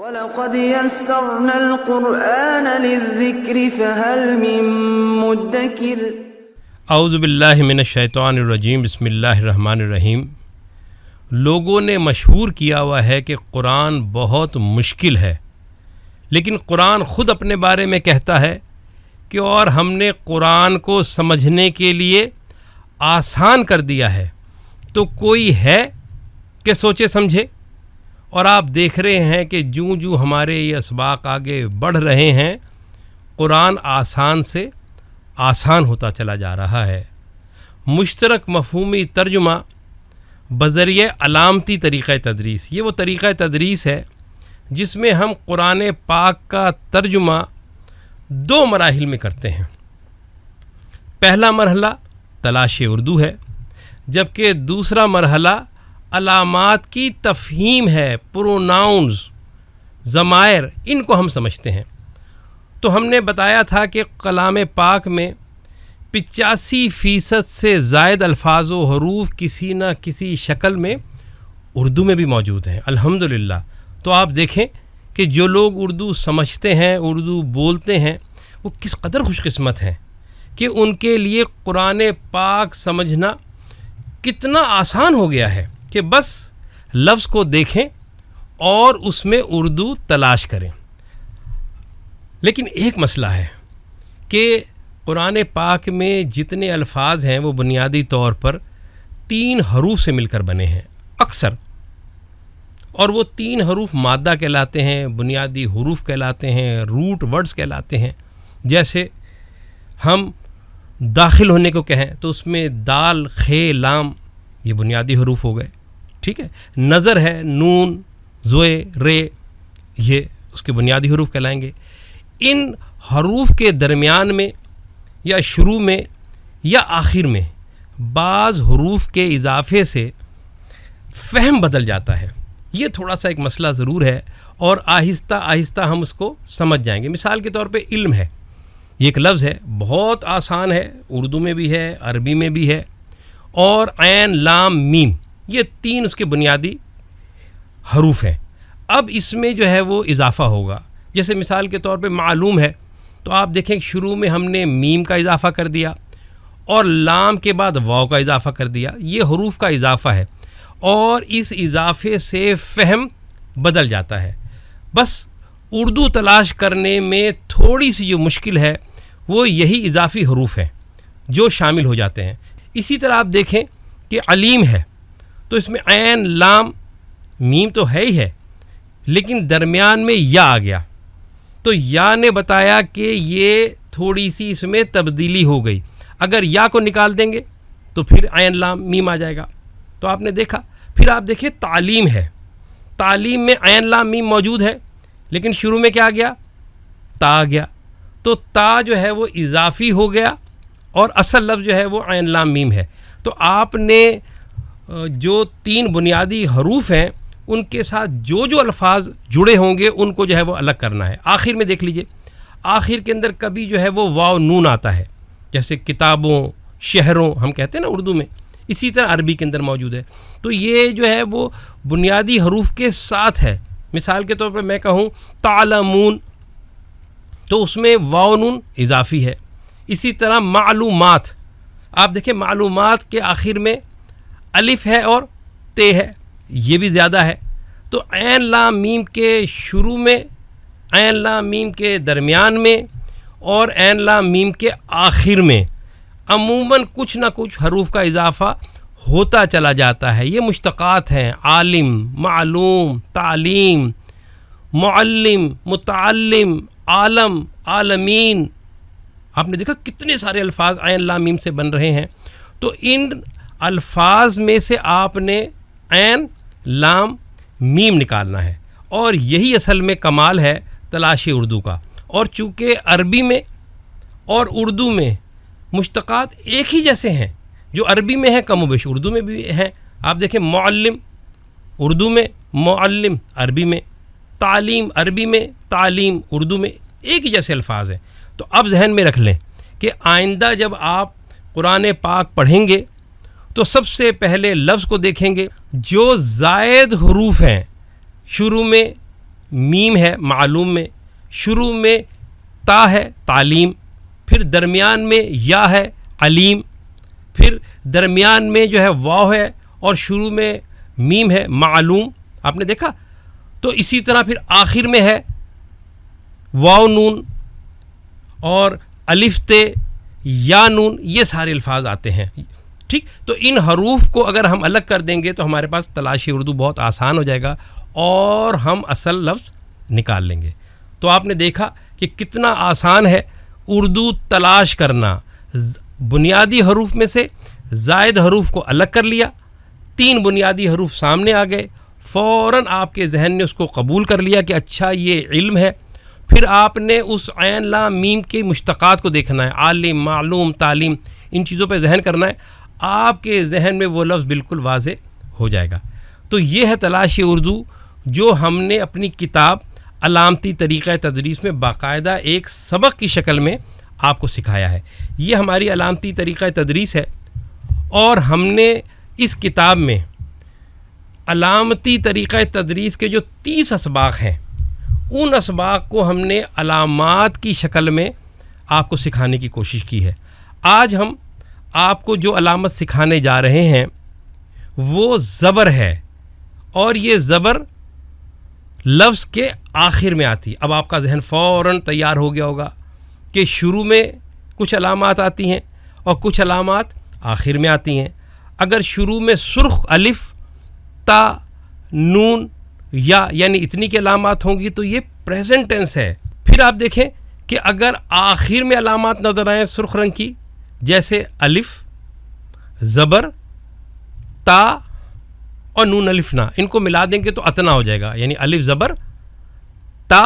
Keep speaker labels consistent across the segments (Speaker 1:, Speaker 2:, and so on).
Speaker 1: وَلَقَدْ يَسَّرْنَا الْقُرْآنَ لِلذِّكْرِ فَهَلْ مِن مُّدَّكِرٍ۔
Speaker 2: اعوذ باللہ من الشیطان الرجیم، بسم اللہ الرحمن الرحیم۔ لوگوں نے مشہور کیا ہوا ہے کہ قرآن بہت مشکل ہے، لیکن قرآن خود اپنے بارے میں کہتا ہے کہ اور ہم نے قرآن کو سمجھنے کے لیے آسان کر دیا ہے، تو کوئی ہے کہ سوچے سمجھے۔ اور آپ دیکھ رہے ہیں کہ جوں ہمارے یہ اسباق آگے بڑھ رہے ہیں، قرآن آسان سے آسان ہوتا چلا جا رہا ہے۔ مشترک مفہومی ترجمہ بذریعہ علامتی طریقہ تدریس، یہ وہ طریقہ تدریس ہے جس میں ہم قرآن پاک کا ترجمہ دو مراحل میں کرتے ہیں۔ پہلا مرحلہ تلاش اردو ہے، جبکہ دوسرا مرحلہ علامات کی تفہیم ہے، پروناؤنز، ضمائر، ان کو ہم سمجھتے ہیں۔ تو ہم نے بتایا تھا کہ کلام پاک میں 85% سے زائد الفاظ و حروف کسی نہ کسی شکل میں اردو میں بھی موجود ہیں، الحمدللہ۔ تو آپ دیکھیں کہ جو لوگ اردو سمجھتے ہیں، اردو بولتے ہیں، وہ کس قدر خوش قسمت ہیں کہ ان کے لیے قرآن پاک سمجھنا کتنا آسان ہو گیا ہے کہ بس لفظ کو دیکھیں اور اس میں اردو تلاش کریں۔ لیکن ایک مسئلہ ہے کہ قرآن پاک میں جتنے الفاظ ہیں وہ بنیادی طور پر 3 حروف سے مل کر بنے ہیں اکثر، اور وہ 3 حروف مادہ کہلاتے ہیں، بنیادی حروف کہلاتے ہیں، روٹ ورڈز کہلاتے ہیں۔ جیسے ہم داخل ہونے کو کہیں تو اس میں دال، خے، لام، یہ بنیادی حروف ہو گئے، ٹھیک ہے۔ نظر ہے، نون، زوئے، رے، یہ اس کے بنیادی حروف کہلائیں گے۔ ان حروف کے درمیان میں یا شروع میں یا آخر میں بعض حروف کے اضافے سے فہم بدل جاتا ہے۔ یہ تھوڑا سا ایک مسئلہ ضرور ہے، اور آہستہ آہستہ ہم اس کو سمجھ جائیں گے۔ مثال کے طور پہ علم ہے، یہ ایک لفظ ہے، بہت آسان ہے، اردو میں بھی ہے، عربی میں بھی ہے، اور عین، لام، میم، یہ 3 اس کے بنیادی حروف ہیں۔ اب اس میں جو ہے وہ اضافہ ہوگا۔ جیسے مثال کے طور پہ معلوم ہے، تو آپ دیکھیں شروع میں ہم نے میم کا اضافہ کر دیا اور لام کے بعد واو کا اضافہ کر دیا، یہ حروف کا اضافہ ہے، اور اس اضافے سے فہم بدل جاتا ہے۔ بس اردو تلاش کرنے میں تھوڑی سی جو مشکل ہے وہ یہی اضافی حروف ہیں جو شامل ہو جاتے ہیں۔ اسی طرح آپ دیکھیں کہ علیم ہے، تو اس میں عین، لام، میم تو ہے ہی ہے، لیکن درمیان میں یا آ گیا، تو یا نے بتایا کہ یہ تھوڑی سی اس میں تبدیلی ہو گئی۔ اگر یا کو نکال دیں گے تو پھر عین، لام، میم آ جائے گا۔ تو آپ نے دیکھا۔ پھر آپ دیکھیں تعلیم ہے، تعلیم میں عین، لام، میم موجود ہے، لیکن شروع میں کیا آ گیا؟ تا آ گیا، تو تا جو ہے وہ اضافی ہو گیا، اور اصل لفظ جو ہے وہ عین، لام، میم ہے۔ تو آپ نے جو 3 بنیادی حروف ہیں ان کے ساتھ جو الفاظ جڑے ہوں گے ان کو جو ہے وہ الگ کرنا ہے۔ آخر میں دیکھ لیجئے، آخر کے اندر کبھی جو ہے وہ واو، نون آتا ہے، جیسے کتابوں، شہروں ہم کہتے ہیں نا اردو میں، اسی طرح عربی کے اندر موجود ہے۔ تو یہ جو ہے وہ بنیادی حروف کے ساتھ ہے۔ مثال کے طور پر میں کہوں تعلمون، تو اس میں واو، نون اضافی ہے۔ اسی طرح معلومات، آپ دیکھیں معلومات کے آخر میں الف ہے اور تے ہے، یہ بھی زیادہ ہے۔ تو عین، لام، میم کے شروع میں، عین، لام، میم کے درمیان میں، اور عین، لام، میم کے آخر میں عموماً کچھ نہ کچھ حروف کا اضافہ ہوتا چلا جاتا ہے۔ یہ مشتقات ہیں، عالم، معلوم، تعلیم، معلم، متعلم، عالم، عالمین۔ آپ نے دیکھا کتنے سارے الفاظ عین، لام، میم سے بن رہے ہیں۔ تو ان الفاظ میں سے آپ نے عین، لام، میم نکالنا ہے، اور یہی اصل میں کمال ہے تلاش اردو کا۔ اور چونکہ عربی میں اور اردو میں مشتقات ایک ہی جیسے ہیں، جو عربی میں ہیں کم و بیش اردو میں بھی ہیں۔ آپ دیکھیں معلم اردو میں، معلم عربی میں، تعلیم عربی میں، تعلیم اردو میں، ایک ہی جیسے الفاظ ہیں۔ تو اب ذہن میں رکھ لیں کہ آئندہ جب آپ قرآن پاک پڑھیں گے تو سب سے پہلے لفظ کو دیکھیں گے، جو زائد حروف ہیں شروع میں میم ہے معلوم میں، شروع میں تا ہے تعلیم، پھر درمیان میں یا ہے علیم، پھر درمیان میں جو ہے واو ہے اور شروع میں میم ہے معلوم. آپ نے دیکھا؟ تو اسی طرح پھر آخر میں ہے واو نون اور الف تے یا نون، یہ سارے الفاظ آتے ہیں. ٹھیک، تو ان حروف کو اگر ہم الگ کر دیں گے تو ہمارے پاس تلاش اردو بہت آسان ہو جائے گا اور ہم اصل لفظ نکال لیں گے. تو آپ نے دیکھا کہ کتنا آسان ہے اردو تلاش کرنا. بنیادی حروف میں سے زائد حروف کو الگ کر لیا، 3 بنیادی حروف سامنے آ گئے، فوراً آپ کے ذہن نے اس کو قبول کر لیا کہ اچھا یہ علم ہے. پھر آپ نے اس عین لام میم کے مشتقات کو دیکھنا ہے، عالم، معلوم، تعلیم، ان چیزوں پہ ذہن کرنا ہے. آپ کے ذہن میں وہ لفظ بالکل واضح ہو جائے گا. تو یہ ہے تلاش اردو جو ہم نے اپنی کتاب علامتی طریقہ تدریس میں باقاعدہ ایک سبق کی شکل میں آپ کو سکھایا ہے. یہ ہماری علامتی طریقہ تدریس ہے اور ہم نے اس کتاب میں علامتی طریقہ تدریس کے جو 30 اسباق ہیں ان اسباق کو ہم نے علامات کی شکل میں آپ کو سکھانے کی کوشش کی ہے. آج ہم آپ کو جو علامت سکھانے جا رہے ہیں وہ زبر ہے اور یہ زبر لفظ کے آخر میں آتی ہے. اب آپ کا ذہن فوراً تیار ہو گیا ہوگا کہ شروع میں کچھ علامات آتی ہیں اور کچھ علامات آخر میں آتی ہیں. اگر شروع میں سرخ الف تا نون یا یعنی اتنی کی علامات ہوں گی تو یہ پریزنٹ ٹینس ہے. پھر آپ دیکھیں کہ اگر آخر میں علامات نظر آئیں سرخ رنگ کی، جیسے الف، زبر، تا اور نون الف نا، ان کو ملا دیں گے تو اتنا ہو جائے گا، یعنی الف زبر تا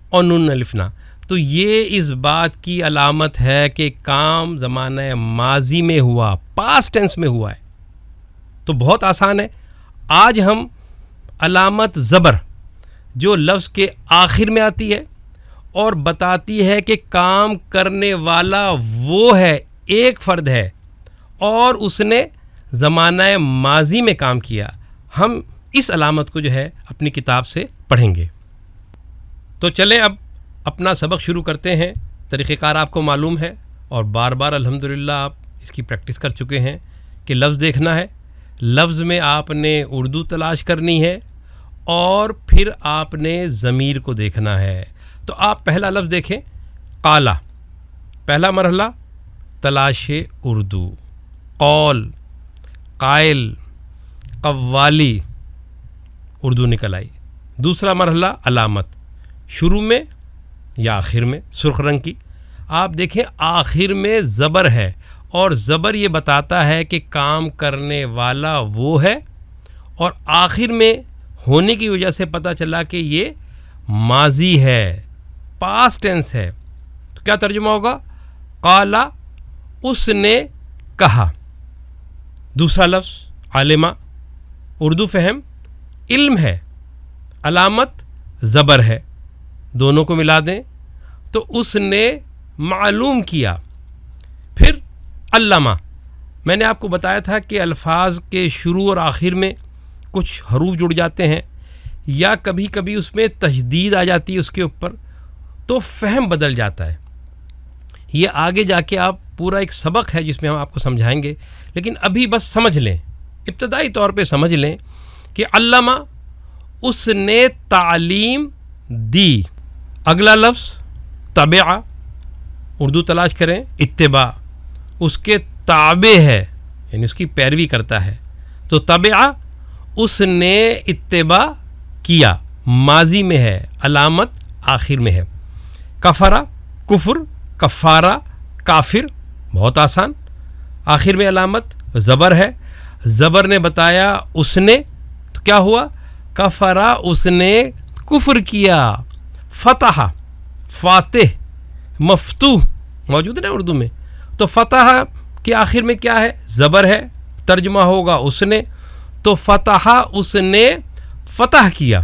Speaker 2: اور نون الف نا. تو یہ اس بات کی علامت ہے کہ کام زمانہ ماضی میں ہوا، پاسٹ ٹینس میں ہوا ہے. تو بہت آسان ہے. آج ہم علامت زبر جو لفظ کے آخر میں آتی ہے اور بتاتی ہے کہ کام کرنے والا وہ ہے، ایک فرد ہے اور اس نے زمانہ ماضی میں کام کیا، ہم اس علامت کو جو ہے اپنی کتاب سے پڑھیں گے. تو چلیں اب اپنا سبق شروع کرتے ہیں. طریقہ کار آپ کو معلوم ہے اور بار بار الحمدللہ آپ اس کی پریکٹس کر چکے ہیں کہ لفظ دیکھنا ہے، لفظ میں آپ نے اردو تلاش کرنی ہے اور پھر آپ نے ضمیر کو دیکھنا ہے. تو آپ پہلا لفظ دیکھیں، قالا. پہلا مرحلہ تلاش اردو، قول، قائل، قوالی، اردو نکل آئی. دوسرا مرحلہ علامت، شروع میں یا آخر میں سرخ رنگ کی. آپ دیکھیں آخر میں زبر ہے اور زبر یہ بتاتا ہے کہ کام کرنے والا وہ ہے اور آخر میں ہونے کی وجہ سے پتہ چلا کہ یہ ماضی ہے، پاسٹ ٹینس ہے. تو کیا ترجمہ ہوگا؟ قالا، اس نے کہا. دوسرا لفظ عالمہ، اردو فہم علم ہے، علامت زبر ہے، دونوں کو ملا دیں تو اس نے معلوم کیا. پھر علامہ، میں نے آپ کو بتایا تھا کہ الفاظ کے شروع اور آخر میں کچھ حروف جڑ جاتے ہیں یا کبھی کبھی اس میں تشدید آ جاتی ہے اس کے اوپر، تو فہم بدل جاتا ہے. یہ آگے جا کے آپ پورا ایک سبق ہے جس میں ہم آپ کو سمجھائیں گے، لیکن ابھی بس سمجھ لیں، ابتدائی طور پہ سمجھ لیں کہ علامہ اس نے تعلیم دی. اگلا لفظ تبع، اردو تلاش کریں اتباع، اس کے تابع ہے یعنی اس کی پیروی کرتا ہے. تو تبع، اس نے اتباع کیا، ماضی میں ہے، علامت آخر میں ہے. کفرا، کفر، کفارہ، کافر، بہت آسان، آخر میں علامت زبر ہے. زبر نے بتایا اس نے، تو کیا ہوا؟ کفرا، اس نے کفر کیا. فتح، فاتح، مفتوح موجود ہے نا اردو میں. تو فتح کے آخر میں کیا ہے؟ زبر ہے، ترجمہ ہوگا اس نے. تو فتح، اس نے فتح کیا.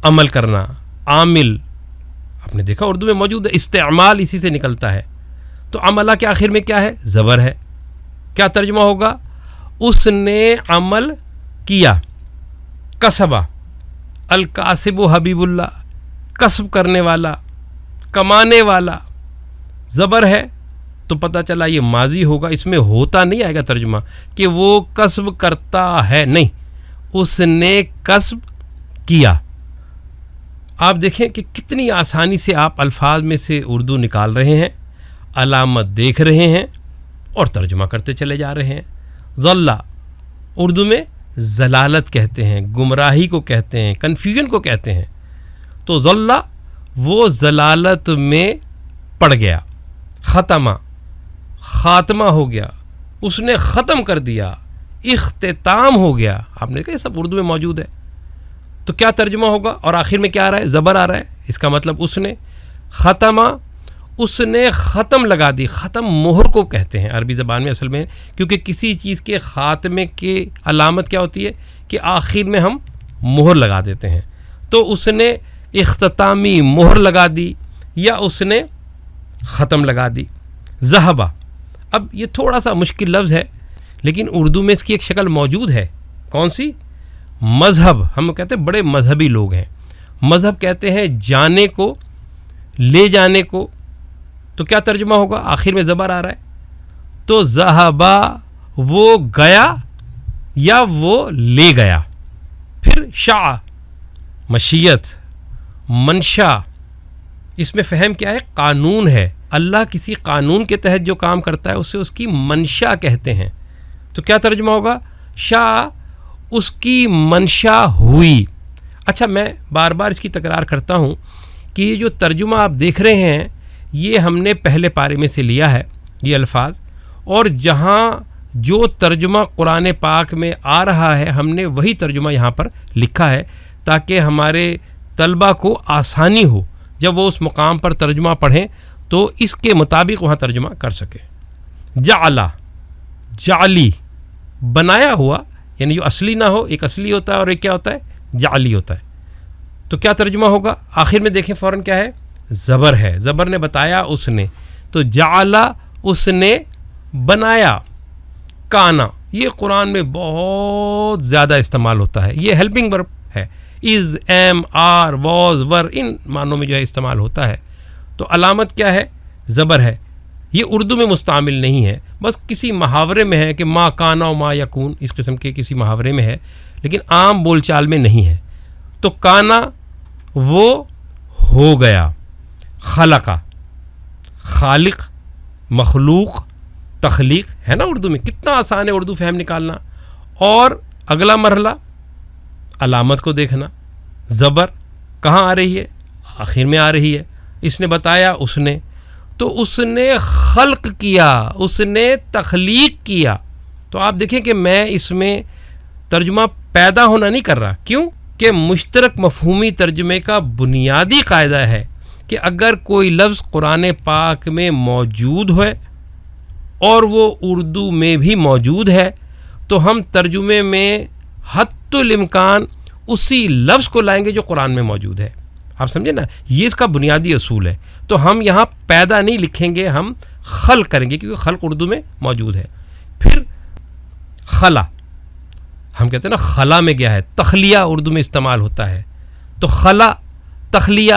Speaker 2: عمل کرنا، عامل، آپ نے دیکھا اردو میں موجود ہے، استعمال اسی سے نکلتا ہے. تو عملہ کے آخر میں کیا ہے؟ زبر ہے. کیا ترجمہ ہوگا؟ اس نے عمل کیا. کسبہ، الکاسب و حبیب اللہ، کسب کرنے والا، کمانے والا، زبر ہے تو پتہ چلا یہ ماضی ہوگا، اس میں ہوتا نہیں آئے گا ترجمہ کہ وہ کسب کرتا ہے، نہیں، اس نے کسب کیا۔ آپ دیکھیں کہ کتنی آسانی سے آپ الفاظ میں سے اردو نکال رہے ہیں، علامت دیکھ رہے ہیں اور ترجمہ کرتے چلے جا رہے ہیں۔ ضلع اردو میں ضلالت کہتے ہیں، گمراہی کو کہتے ہیں، کنفیوژن کو کہتے ہیں۔ تو ضلع وہ ضلالت میں پڑ گیا۔ ختمہ خاتمہ ہو گیا، اس نے ختم کر دیا، اختتام ہو گیا۔ آپ نے کہا یہ سب اردو میں موجود ہے، تو کیا ترجمہ ہوگا؟ اور آخر میں کیا آ رہا ہے؟ زبر آ رہا ہے، اس کا مطلب اس نے ختمہ، اس نے ختم لگا دی۔ ختم مہر کو کہتے ہیں عربی زبان میں اصل میں، کیونکہ کسی چیز کے خاتمے کی علامت کیا ہوتی ہے کہ آخر میں ہم مہر لگا دیتے ہیں۔ تو اس نے اختتامی مہر لگا دی یا اس نے ختم لگا دی۔ ذہبہ، اب یہ تھوڑا سا مشکل لفظ ہے لیکن اردو میں اس کی ایک شکل موجود ہے۔ کون سی؟ مذہب۔ ہم کہتے ہیں بڑے مذہبی لوگ ہیں، مذہب کہتے ہیں جانے کو، لے جانے کو۔ تو کیا ترجمہ ہوگا؟ آخر میں زبر آ رہا ہے، تو ذہبہ وہ گیا یا وہ لے گیا۔ پھر شاء، مشیت، منشا، اس میں فہم کیا ہے؟ قانون ہے۔ اللہ کسی قانون کے تحت جو کام کرتا ہے اسے اس کی منشا کہتے ہیں۔ تو کیا ترجمہ ہوگا؟ شاء، اس کی منشا ہوئی۔ اچھا، میں بار بار اس کی تکرار کرتا ہوں کہ یہ جو ترجمہ آپ دیکھ رہے ہیں یہ ہم نے پہلے پارے میں سے لیا ہے یہ الفاظ، اور جہاں جو ترجمہ قرآن پاک میں آ رہا ہے ہم نے وہی ترجمہ یہاں پر لکھا ہے تاکہ ہمارے طلبہ کو آسانی ہو جب وہ اس مقام پر ترجمہ پڑھیں تو اس کے مطابق وہاں ترجمہ کر سکیں۔ جعلا، جعلی، بنایا ہوا، یعنی جو اصلی نہ ہو، ایک اصلی ہوتا ہے اور ایک کیا ہوتا ہے؟ جعلی ہوتا ہے۔ تو کیا ترجمہ ہوگا؟ آخر میں دیکھیں فوراً کیا ہے؟ زبر ہے۔ زبر نے بتایا اس نے، تو جعلا اس نے بنایا۔ کانا، یہ قرآن میں بہت زیادہ استعمال ہوتا ہے، یہ ہیلپنگ ورب ہے، از، ایم، آر، واز، ور، ان معنوں میں جو ہے استعمال ہوتا ہے۔ تو علامت کیا ہے؟ زبر ہے۔ یہ اردو میں مستعمل نہیں ہے، بس کسی محاورے میں ہے کہ ما کانا و ما یکون، اس قسم کے کسی محاورے میں ہے، لیکن عام بول چال میں نہیں ہے۔ تو کانا وہ ہو گیا۔ خلقہ، خالق، مخلوق، تخلیق ہے نا اردو میں، کتنا آسان ہے اردو فہم نکالنا۔ اور اگلا مرحلہ علامت کو دیکھنا، زبر کہاں آ رہی ہے؟ آخر میں آ رہی ہے۔ اس نے بتایا اس نے، تو اس نے خلق کیا، اس نے تخلیق کیا۔ تو آپ دیکھیں کہ میں اس میں ترجمہ پیدا ہونا نہیں کر رہا، کیوں کہ مشترک مفہومی ترجمے کا بنیادی قاعدہ ہے کہ اگر کوئی لفظ قرآن پاک میں موجود ہے اور وہ اردو میں بھی موجود ہے تو ہم ترجمے میں حتی الامکان اسی لفظ کو لائیں گے جو قرآن میں موجود ہے۔ آپ سمجھے نا، یہ اس کا بنیادی اصول ہے۔ تو ہم یہاں پیدا نہیں لکھیں گے، ہم خلق کریں گے کیونکہ خلق اردو میں موجود ہے۔ پھر خلا، ہم کہتے ہیں نا خلا میں گیا ہے، تخلیہ اردو میں استعمال ہوتا ہے۔ تو خلا، تخلیہ،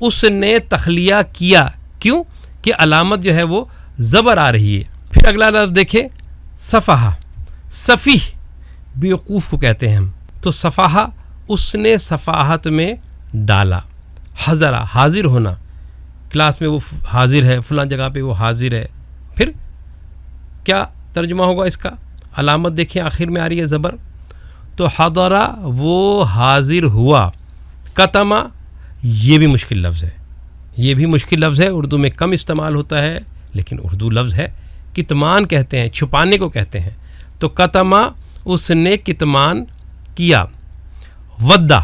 Speaker 2: اس نے تخلیہ کیا، کیوں کہ علامت جو ہے وہ زبر آ رہی ہے۔ پھر اگلا لفظ دیکھیں، صفحہ، صفیح، بیوقوف کو کہتے ہیں ہم۔ تو صفحہ، اس نے صفاحت میں ڈالا۔ حضرہ، حاضر ہونا، کلاس میں وہ حاضر ہے، فلاں جگہ پہ وہ حاضر ہے۔ پھر کیا ترجمہ ہوگا اس کا؟ علامت دیکھیں آخر میں آ رہی ہے زبر، تو حضرہ وہ حاضر ہوا۔ کتمہ، یہ بھی مشکل لفظ ہے، یہ بھی مشکل لفظ ہے، اردو میں کم استعمال ہوتا ہے لیکن اردو لفظ ہے۔ کتمان کہتے ہیں، چھپانے کو کہتے ہیں۔ تو کتمہ، اس نے کتمان کیا۔ ودہ،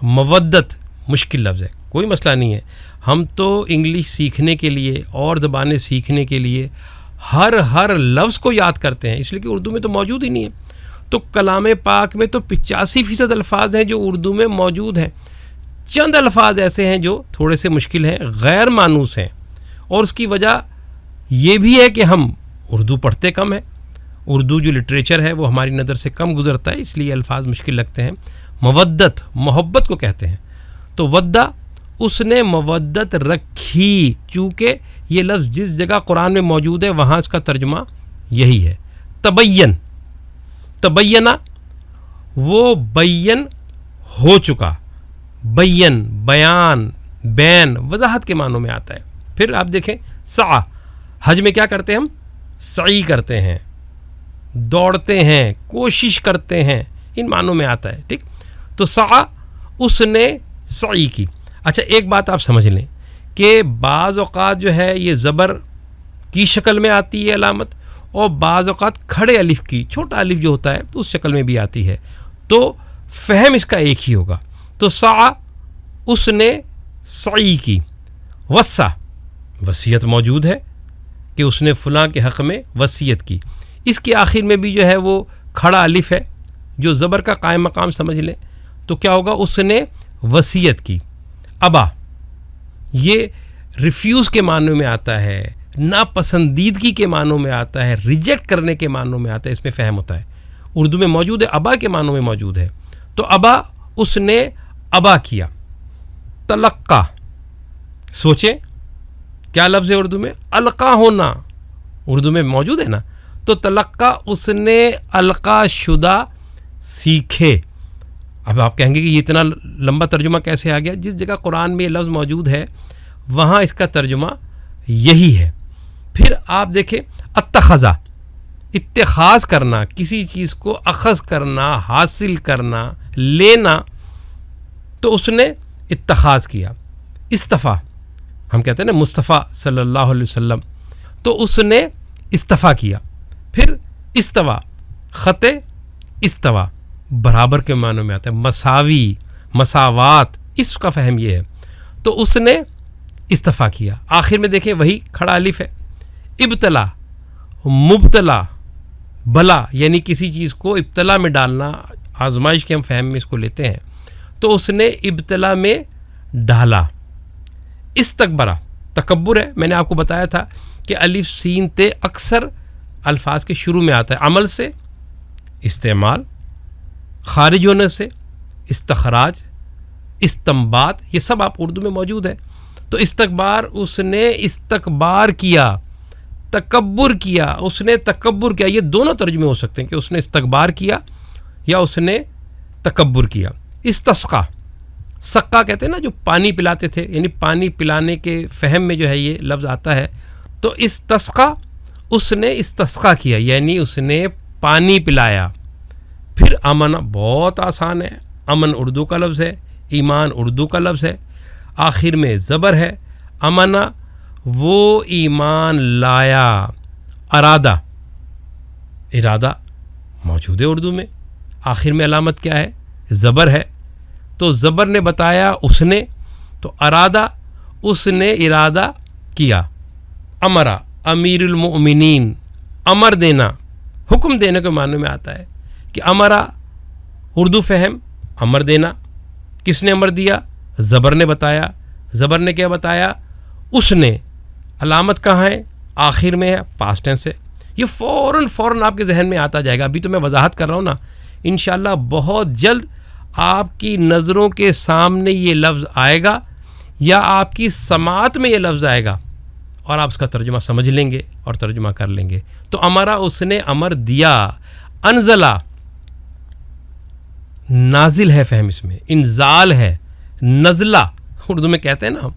Speaker 2: مودت، مشکل لفظ ہے، کوئی مسئلہ نہیں ہے۔ ہم تو انگلش سیکھنے کے لیے اور زبانیں سیکھنے کے لیے ہر لفظ کو یاد کرتے ہیں، اس لیے کہ اردو میں تو موجود ہی نہیں ہے۔ تو کلام پاک میں تو 85% الفاظ ہیں جو اردو میں موجود ہیں، چند الفاظ ایسے ہیں جو تھوڑے سے مشکل ہیں، غیر مانوس ہیں، اور اس کی وجہ یہ بھی ہے کہ ہم اردو پڑھتے کم ہیں، اردو جو لٹریچر ہے وہ ہماری نظر سے کم گزرتا ہے، اس لیے الفاظ مشکل لگتے ہیں۔ مودت محبت کو کہتے ہیں. تو ودہ اس نے مودت رکھی، چونکہ یہ لفظ جس جگہ قرآن میں موجود ہے وہاں اس کا ترجمہ یہی ہے. تبین، تبینہ وہ بین ہو چکا، بین بیان بین وضاحت کے معنوں میں آتا ہے. پھر آپ دیکھیں سعی، حج میں کیا کرتے ہیں ہم؟ سعی کرتے ہیں، دوڑتے ہیں، کوشش کرتے ہیں، ان معنوں میں آتا ہے. ٹھیک، تو سعی اس نے سعی کی. اچھا ایک بات آپ سمجھ لیں کہ بعض اوقات جو ہے یہ زبر کی شکل میں آتی ہے علامت، اور بعض اوقات کھڑے الف کی، چھوٹا الف جو ہوتا ہے تو اس شکل میں بھی آتی ہے. تو فہم اس کا ایک ہی ہوگا. تو سعی اس نے سعی کی. وصّا وصیت موجود ہے کہ اس نے فلاں کے حق میں وصیت کی. اس کے آخر میں بھی جو ہے وہ کھڑا الف ہے جو زبر کا قائم مقام سمجھ لیں. تو کیا ہوگا؟ اس نے وصیت کی. ابا یہ ریفیوز کے معنوں میں آتا ہے، ناپسندیدگی کے معنوں میں آتا ہے، ریجیکٹ کرنے کے معنوں میں آتا ہے. اس میں فہم ہوتا ہے. اردو میں موجود ہے، ابا کے معنوں میں موجود ہے. تو ابا اس نے ابا کیا. تلقا سوچیں کیا لفظ ہے اردو میں؟ القا ہونا اردو میں موجود ہے نا. تو تلقا اس نے القا شدہ سیکھے. اب آپ کہیں گے کہ یہ اتنا لمبا ترجمہ کیسے آ گیا؟ جس جگہ قرآن میں یہ لفظ موجود ہے وہاں اس کا ترجمہ یہی ہے. پھر آپ دیکھیں اتخذا، اتخاذ کرنا، کسی چیز کو اخذ کرنا، حاصل کرنا، لینا. تو اس نے اتخاذ کیا. استفا ہم کہتے ہیں نا مصطفیٰ صلی اللہ علیہ وسلم، تو اس نے استفا کیا. پھر استوا، خط استوا برابر کے معنوں میں آتا ہے، مساوی، مساوات، اس کا فہم یہ ہے. تو اس نے استفا کیا. آخر میں دیکھیں وہی کھڑا الف ہے. ابتلا، مبتلا، بلا یعنی کسی چیز کو ابتلا میں ڈالنا، آزمائش کے ہم فہم میں اس کو لیتے ہیں. تو اس نے ابتلا میں ڈالا. استکبرا تکبر ہے. میں نے آپ کو بتایا تھا کہ الف سین تے اکثر الفاظ کے شروع میں آتا ہے، عمل سے استعمال، خارج ہونے سے استخراج، استنباط، یہ سب آپ اردو میں موجود ہے. تو استکبار اس نے استکبار کیا، تکبر کیا، اس نے تکبر کیا. یہ دونوں ترجمے ہو سکتے ہیں کہ اس نے استکبار کیا یا اس نے تکبر کیا. استسقا، سقا کہتے ہیں نا جو پانی پلاتے تھے، یعنی پانی پلانے کے فہم میں جو ہے یہ لفظ آتا ہے. تو استسقا اس نے استسقا کیا یعنی اس نے پانی پلایا. پھر امن بہت آسان ہے. امن اردو کا لفظ ہے، ایمان اردو کا لفظ ہے، آخر میں زبر ہے. امنا وہ ایمان لایا. ارادہ، ارادہ موجود ہے اردو میں، آخر میں علامت کیا ہے؟ زبر ہے. تو زبر نے بتایا اس نے، تو ارادہ اس نے ارادہ کیا. امرا امیر المؤمنین، امر دینا، حکم دینے کے معنی میں آتا ہے کہ امرا اردو فہم امر دینا. کس نے امر دیا؟ زبر نے بتایا. زبر نے کیا بتایا؟ اس نے. علامت کہاں ہے؟ آخر میں ہے، پاسٹ ٹینس ہے. یہ فوراً آپ کے ذہن میں آتا جائے گا. ابھی تو میں وضاحت کر رہا ہوں نا، انشاءاللہ بہت جلد آپ کی نظروں کے سامنے یہ لفظ آئے گا یا آپ کی سماعت میں یہ لفظ آئے گا اور آپ اس کا ترجمہ سمجھ لیں گے اور ترجمہ کر لیں گے. تو امرا اس نے امر دیا. انزلہ نازل ہے فہم اس میں، انزال ہے، نزلہ اردو میں کہتے ہیں نا ہم.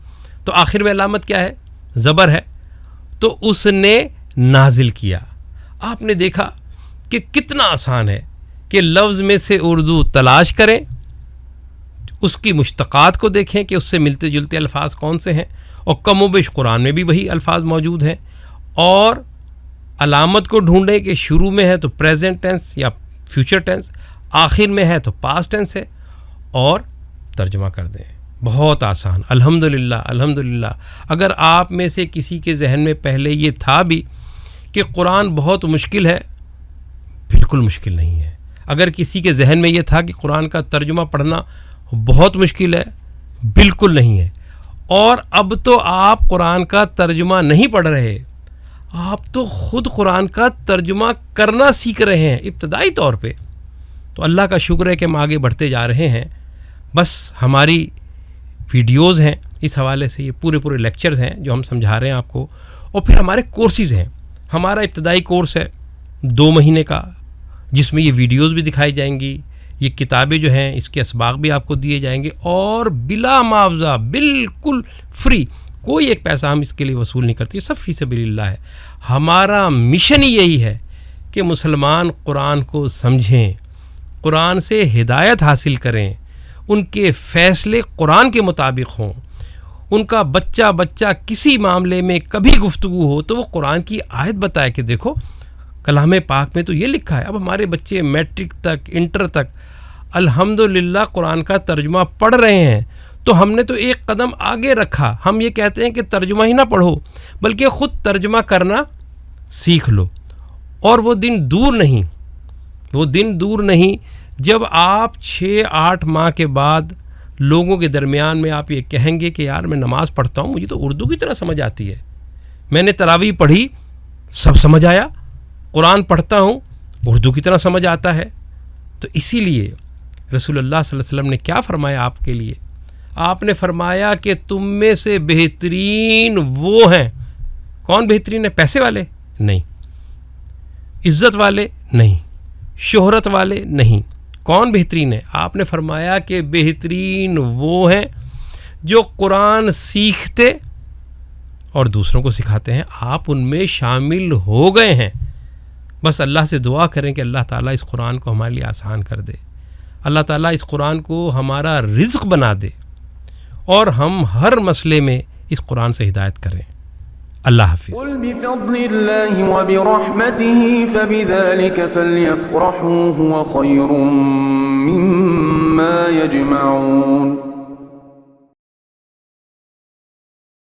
Speaker 2: تو آخر میں علامت کیا ہے؟ زبر ہے. تو اس نے نازل کیا. آپ نے دیکھا کہ کتنا آسان ہے کہ لفظ میں سے اردو تلاش کریں، اس کی مشتقات کو دیکھیں کہ اس سے ملتے جلتے الفاظ کون سے ہیں، اور کم و بیش قرآن میں بھی وہی الفاظ موجود ہیں. اور علامت کو ڈھونڈیں کہ شروع میں ہے تو پریزنٹ ٹینس یا فیوچر ٹینس، آخر میں ہے تو پاسٹ ٹینس ہے، اور ترجمہ کر دیں. بہت آسان. الحمدللہ الحمدللہ. اگر آپ میں سے کسی کے ذہن میں پہلے یہ تھا بھی کہ قرآن بہت مشکل ہے، بالکل مشکل نہیں ہے. اگر کسی کے ذہن میں یہ تھا کہ قرآن کا ترجمہ پڑھنا بہت مشکل ہے، بالکل نہیں ہے. اور اب تو آپ قرآن کا ترجمہ نہیں پڑھ رہے، آپ تو خود قرآن کا ترجمہ کرنا سیکھ رہے ہیں ابتدائی طور پہ. تو اللہ کا شکر ہے کہ ہم آگے بڑھتے جا رہے ہیں. بس ہماری ویڈیوز ہیں اس حوالے سے، یہ پورے لیکچرز ہیں جو ہم سمجھا رہے ہیں آپ کو، اور پھر ہمارے کورسز ہیں. ہمارا ابتدائی کورس ہے 2 مہینے کا، جس میں یہ ویڈیوز بھی دکھائی جائیں گی، یہ کتابیں جو ہیں اس کے اسباق بھی آپ کو دیے جائیں گے، اور بلا معاوضہ، بالکل فری، کوئی ایک پیسہ ہم اس کے لیے وصول نہیں کرتے، یہ سب فی سبیل اللہ ہے. ہمارا مشن ہی یہی ہے کہ مسلمان قرآن کو سمجھیں، قرآن سے ہدایت حاصل کریں، ان کے فیصلے قرآن کے مطابق ہوں. ان کا بچہ کسی معاملے میں کبھی گفتگو ہو تو وہ قرآن کی آیت بتائے کہ دیکھو کلام پاک میں تو یہ لکھا ہے. اب ہمارے بچے میٹرک تک، انٹر تک الحمدللہ قرآن کا ترجمہ پڑھ رہے ہیں، تو ہم نے تو ایک قدم آگے رکھا. ہم یہ کہتے ہیں کہ ترجمہ ہی نہ پڑھو بلکہ خود ترجمہ کرنا سیکھ لو. اور وہ دن دور نہیں جب آپ 6-8 ماہ کے بعد لوگوں کے درمیان میں آپ یہ کہیں گے کہ یار میں نماز پڑھتا ہوں، مجھے تو اردو کی طرح سمجھ آتی ہے، میں نے تراویح پڑھی سب سمجھ آیا، قرآن پڑھتا ہوں اردو کی طرح سمجھ آتا ہے. تو اسی لیے رسول اللہ صلی اللہ علیہ وسلم نے کیا فرمایا آپ کے لیے؟ آپ نے فرمایا کہ تم میں سے بہترین وہ ہیں. کون بہترین ہے؟ پیسے والے نہیں، عزت والے نہیں، شہرت والے نہیں. کون بہترین ہے؟ آپ نے فرمایا کہ بہترین وہ ہیں جو قرآن سیکھتے اور دوسروں کو سکھاتے ہیں. آپ ان میں شامل ہو گئے ہیں. بس اللہ سے دعا کریں کہ اللہ تعالیٰ اس قرآن کو ہمارے لیے آسان کر دے، اللہ تعالیٰ اس قرآن کو ہمارا رزق بنا دے، اور ہم ہر مسئلے میں اس قرآن سے ہدایت کریں. اللہ حافظ.
Speaker 1: قل بفضل الله وبرحمته فبذلك فليفرحوا هو خير مما يجمعون.